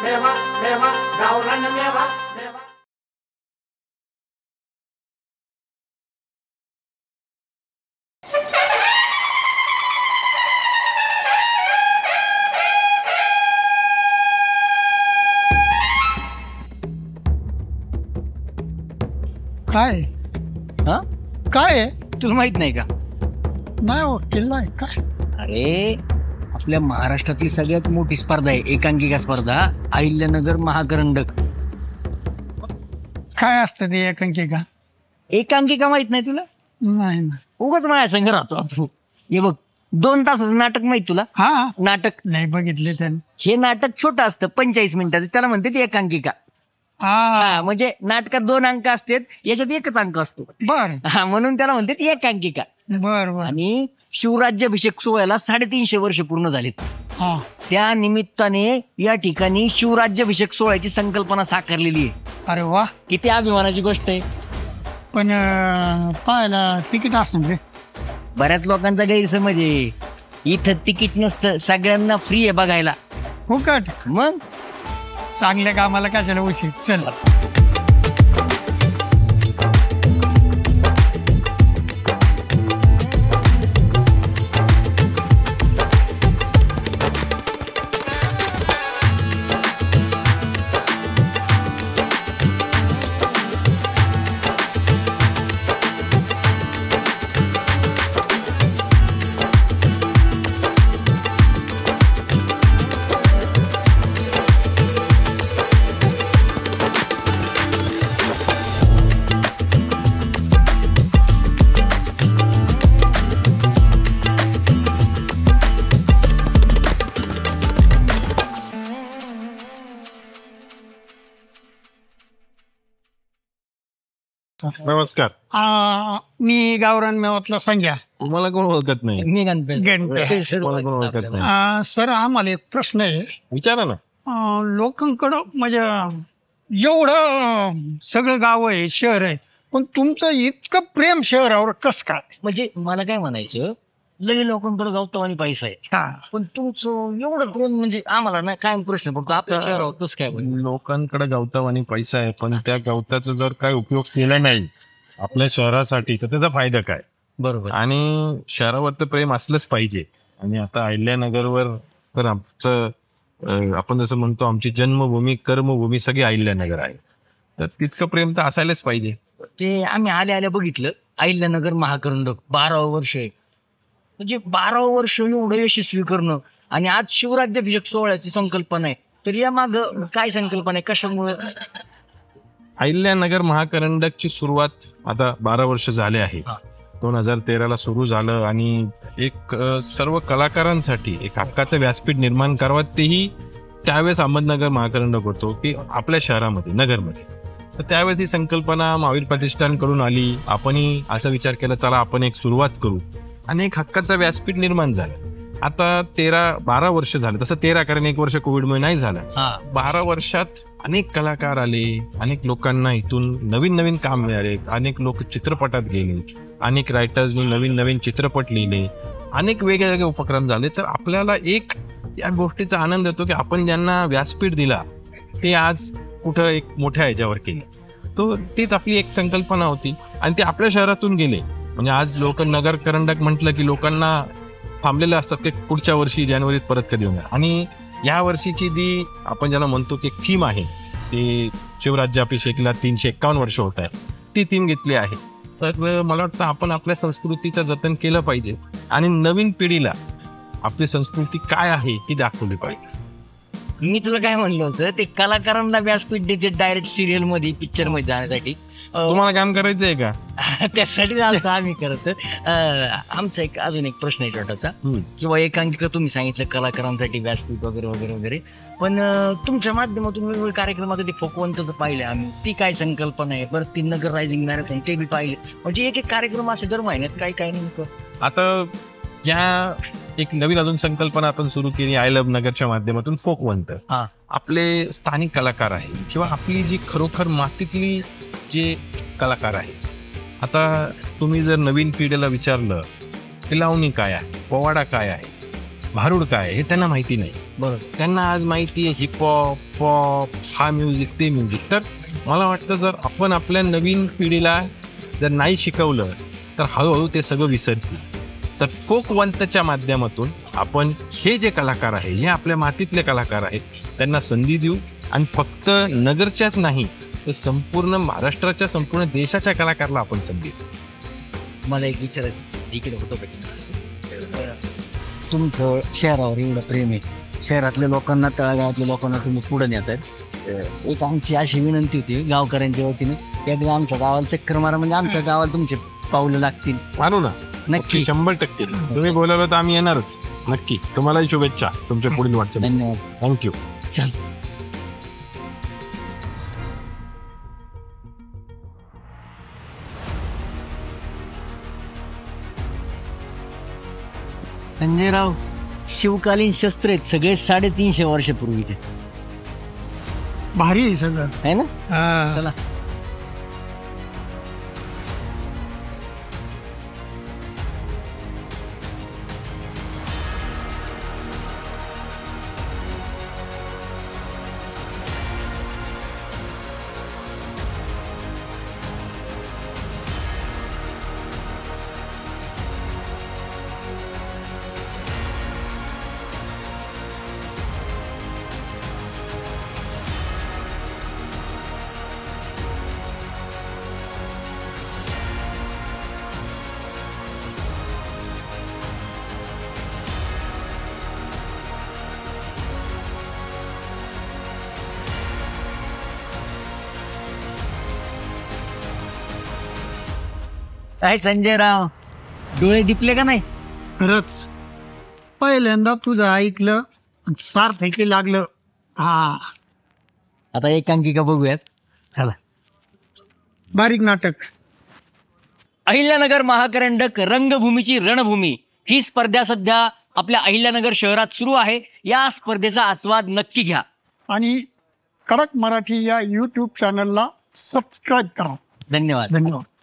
मेवा मेवा गावरान मेवा मेवा. काय हा काय आहे? तुला माहित नाही का? नाही हो, किल्ला आहे काय? अरे आपल्या महाराष्ट्रातली सगळ्यात मोठी स्पर्धा आहे एकांकिका स्पर्धा, अहिल्यानगर महाकरंडक. काय असतं ते एकांकिका? एकांकिका माहित नाही तुला? नाही ना. उगाच माझ्या संग राहतो तू. हे बघ 2 तासाचं नाटक माहित तुला? हा नाटक नाही बघितले त्याने. हे नाटक छोटं असतं 45 मिनिटाचं, त्याला म्हणते ती एकांकिका. हा म्हणजे नाटकात 2 अंक असतात, याच्यात एकच अंक असतो. बर म्हणून त्याला म्हणते ती एकांकिका. बर बर. आणि शिवराज्याभिषेक सोहळ्याला 350 वर्ष पूर्ण झालीत. हा त्या निमित्ताने या ठिकाणी शिवराज्याभिषेक सोहळ्याची संकल्पना साकारलेली आहे. अरे वा. किती अभिमानाची गोष्ट आहे. पण पाहायला तिकीट असेल रे. बऱ्याच लोकांचा गैरसमज आहे, इथं तिकीट नसतं, सगळ्यांना फ्री आहे बघायला. फुकट. मग चांगल्या कामाला कशाला उशीर. चल. नमस्कार. मी गावरान मेवातला संजय. तुम्हाला कोण ओळखत नाही? मी गणपती. मला कोण ओळखत नाही. सर आम्हाला एक प्रश्न आहे. विचारा ना. लोकांकडं म्हणजे एवढं सगळं गाव आहे, शहर आहे, पण तुमचं इतकं प्रेम शहरावर कस काय? म्हणजे मला काय म्हणायचं, लई लोकांकडे गावतो पैसा आहे, हा. पण तुमचं एवढं प्रेम म्हणजे आम्हाला ना कायम प्रश्न पडतो, आपल्या शहरावर कसं काय बरं? लोकांकडे गवताव आणि पैसा आहे, पण त्या गवताचा जर काय उपयोग केला नाही आपल्या शहरासाठी तर त्याचा फायदा काय? बरोबर. आणि शहरावर तर प्रेम असलंच पाहिजे. आणि आता अहिल्यानगरवर तर आमचं आपण जसं म्हणतो आमची जन्मभूमी कर्मभूमी सगळी अहिल्यानगर आहे, तर तितकं प्रेम तर असायलाच पाहिजे. ते आम्ही आल्या बघितलं, अहिल्यानगर महाकरंडक 12वं वर्ष आहे. म्हणजे 12वं वर्ष एवढं यशस्वी करणं, आणि आज शिवराज्याभिषेक सोहळ्याची संकल्पना आहे, तर या माग काय संकल्पना आहे, कशामुळे? अहिल्यानगर महाकरंडकची सुरुवात आता 12 वर्ष झाले आहे. 2013ला सुरू झालं आणि एक सर्व कलाकारांसाठी एक हक्काचं व्यासपीठ निर्माण करावं, तेही त्यावेळेस अहमदनगर महाकरंडक होतो की आपल्या शहरामध्ये नगरमध्ये. तर त्यावेळेस ही संकल्पना महावीर प्रतिष्ठानकडून आली. आपणही असा विचार केला, चला आपण एक सुरुवात करू, आणि एक हक्काचं व्यासपीठ निर्माण झालं. आता 12 वर्ष झालं, तसं 13 कारण 1 वर्ष कोविडमुळे नाही झालं. 12 वर्षात अनेक कलाकार आले, अनेक लोकांना इथून नवीन नवीन काम मिळाले, अनेक लोक चित्रपटात गेले, अनेक रायटर्सनी नवीन नवीन चित्रपट लिहिले, अनेक वेगवेगळे उपक्रम झाले. तर आपल्याला एक या गोष्टीचा आनंद येतो की आपण ज्यांना व्यासपीठ दिला ते आज कुठं एक मोठ्या ह्याच्यावर केले. तो तीच आपली एक संकल्पना होती, आणि ते आपल्या शहरातून गेले. म्हणजे आज लोक नगर करंडक म्हटलं की लोकांना थांबलेले असतात की पुढच्या वर्षी जानेवारीत परत कधी होणार. आणि या वर्षीची जी आपण ज्याला म्हणतो की थीम आहे, ते शिवराज्याभिषेकला 351 वर्ष होत आहे, ती थीम घेतली आहे. तर मला वाटतं आपण आपल्या संस्कृतीचं जतन केलं पाहिजे आणि नवीन पिढीला आपली संस्कृती काय आहे ही दाखवली पाहिजे. मी तुला काय म्हणलं होतं, ते कलाकारांना व्यासपीठ देते डायरेक्ट सिरियल मध्ये, पिक्चर मध्ये जाण्यासाठी. तुम्हाला काम करायचंय का? त्यासाठी जातो आम्ही करत. आमचा अजून एक प्रश्न आहे छोटासा, किंवा एकांकिका तुम्ही सांगितलं कलाकारांसाठी व्यासपीठ वगैरे वगैरे वगैरे, पण तुमच्या माध्यमातून वेगवेगळ्या कार्यक्रमात ते फोकवंतचं पाहिलं आम्ही, ती काय संकल्पना आहे बरं, ती नगर रायझिंग मॅरेथॉन ते बी पाहिले. म्हणजे एक कार्यक्रम असे दर महिन्यात काय काय नेमकं. आता या एक नवीन अजून संकल्पना आपण सुरू केली आय लव्ह नगरच्या माध्यमातून, फोकवंत. आपले स्थानिक कलाकार आहे किंवा आपली जी खरोखर मातीतली जे कलाकार आहे. आता तुम्ही जर नवीन पिढीला विचारलं की लावणी काय आहे, पोवाडा काय आहे, भारुड काय हे त्यांना माहिती नाही. बरोबर. त्यांना आज माहिती आहे हिपहॉप, पॉप, हा म्युझिक, ते म्युझिक. तर मला वाटतं जर आपण आपल्या नवीन पिढीला जर नाही शिकवलं तर हळूहळू ते सगळं विसरतील. तर फोक वंतच्या माध्यमातून आपण हे जे कलाकार आहे, हे आपल्या मातीतले कलाकार आहेत, त्यांना संधी देऊ. आणि फक्त नगरच्याच नाही तर संपूर्ण महाराष्ट्राच्या, संपूर्ण देशाच्या कलाकाराला आपण संधी देऊ. मला एक विचारायचं इकडे होतो का तुमचं शहरावर एवढं प्रेम आहे, शहरातल्या लोकांना, तळागाळातल्या लोकांना तुम्ही पुढे नेतात. एक आमची अशी विनंती होती गावकऱ्यांच्या वतीने, एकदा आमच्या गावाला चक्कर मारा, म्हणजे आमच्या गावाला तुमचे पावलं लागतील. आणू ना, नक्की. 100%. तुम्ही बोलावलं तर आम्ही येणारच नक्की. तुम्हालाही शुभेच्छा तुमच्या पुढील वाटचाल. धन्यवाद. थँक्यू. चल. संजयराव, शिवकालीन शस्त्र आहेत सगळे 350 वर्षापूर्वीचे, भारी आहे सगळं. आहे ना? हा. चला. काय संजयराव, डोळे दिपले का नाही? खरंच पहिल्यांदा तुझं ऐकलं, सारखं लागलं. हा, आता एकांकिका बघूयात. चला. बारीक नाटक. अहिल्यानगर महाकरंडक रंगभूमीची रणभूमी ही स्पर्धा सध्या आपल्या अहिल्यानगर शहरात सुरू आहे. या स्पर्धेचा आस्वाद नक्की घ्या आणि कडक मराठी या YouTube चॅनलला सबस्क्राईब करा. धन्यवाद. धन्यवाद.